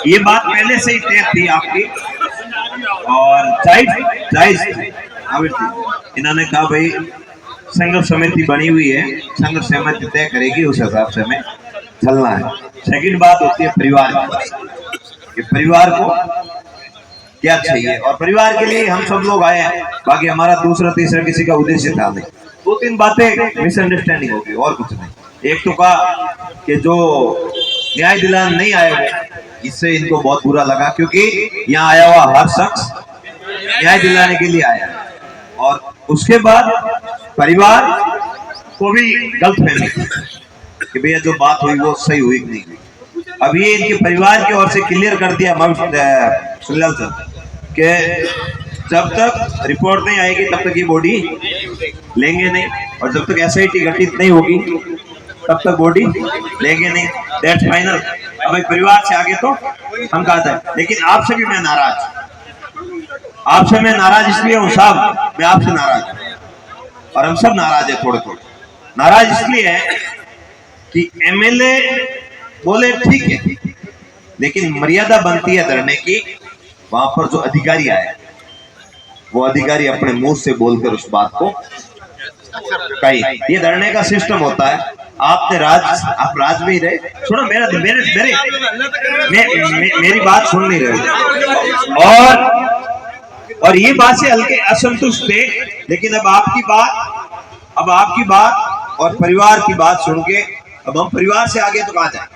ये बात पहले से ही तय थी आपकी और जायज इन्होंने कहा भाई संघर्ष समिति बनी हुई है, संघर्ष समिति तय करेगी, उस हिसाब से हमें चलना है। सेकंड बात होती है परिवार की, परिवार को क्या चाहिए और परिवार के लिए हम सब लोग आए हैं। बाकी हमारा दूसरा तीसरा किसी का उद्देश्य था नहीं। दो तीन बातें मिसअंडरस्टैंडिंग होगी और कुछ नहीं। एक तो कहा कि जो न्याय दिलाने नहीं आए हुए, इससे इनको बहुत बुरा लगा, क्योंकि यहाँ आया हुआ हर शख्स न्याय दिलाने के लिए आया। और उसके बाद परिवार को भी गलतफहमी कि भैया जो बात हुई वो सही हुई कि नहीं हुई। अब ये इनके परिवार की ओर से क्लियर कर दिया सुनीलाल सर कि जब तक रिपोर्ट नहीं आएगी तब तक ये बॉडी लेंगे नहीं, और जब तक एसआईटी गठित नहीं होगी तब तक बॉडी लेंगे नहीं। That's final. अब परिवार से आगे तो हम कहा था, लेकिन आपसे भी मैं नाराज, आपसे मैं नाराज इसलिए हूं साहब, मैं आपसे नाराज हूं और हम सब नाराज है। थोड़े थोड़े नाराज इसलिए है कि एमएलए बोले ठीक है, लेकिन मर्यादा बनती है धरने की। वहां पर जो अधिकारी आए वो अधिकारी अपने मुंह से बोलकर उस बात को कही। ये धरने का सिस्टम होता है। आपने आप राज में ही रहे, सुनो मेरी बात सुन नहीं रहे और ये बात से हल्के असंतुष्ट थे। लेकिन अब आपकी बात और परिवार की बात सुन के अब हम परिवार से आगे तो कहा जाए।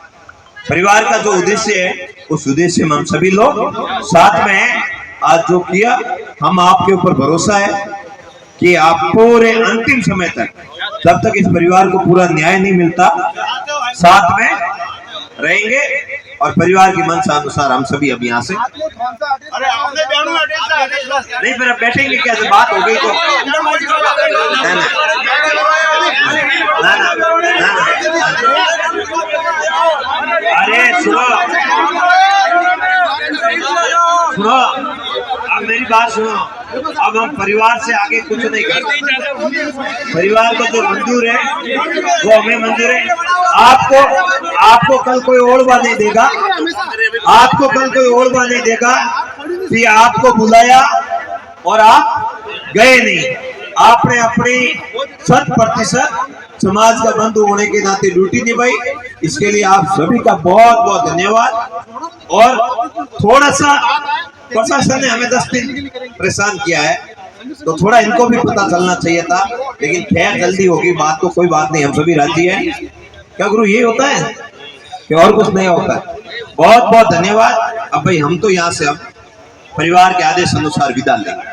परिवार का जो उद्देश्य है उस उद्देश्य में हम सभी लोग साथ में हैं। आज जो किया, हम आपके ऊपर भरोसा है कि आप पूरे अंतिम समय तक, जब तक इस परिवार को पूरा न्याय नहीं मिलता, साथ में रहेंगे और परिवार की मंशा अनुसार हम सभी अब यहाँ से नहीं, फिर अब बैठेंगे क्या? जब बात हो गई तो अरे सुनो, अब मेरी बात सुनो। अब हम परिवार से आगे कुछ नहीं करते। परिवार को जो मंजूर है वो हमें मंजूर है। आपको कल कोई ओढ़वा नहीं देगा, आपको कल कोई ओढ़वा नहीं देगा कि आपको बुलाया और आप गए नहीं। आपने अपनी 100% समाज का बंधु होने के नाते ड्यूटी निभाई। इसके लिए आप सभी का बहुत बहुत धन्यवाद। और थोड़ा सा प्रशासन ने हमें 10 दिन परेशान किया है, तो थोड़ा इनको भी पता चलना चाहिए था, लेकिन खैर जल्दी होगी बात, तो कोई बात नहीं, हम सभी राजी हैं। क्या गुरु ये होता है कि और कुछ नहीं होता है? बहुत बहुत धन्यवाद। अब भाई हम तो यहाँ से अब परिवार के आदेश अनुसार विदा लेंगे।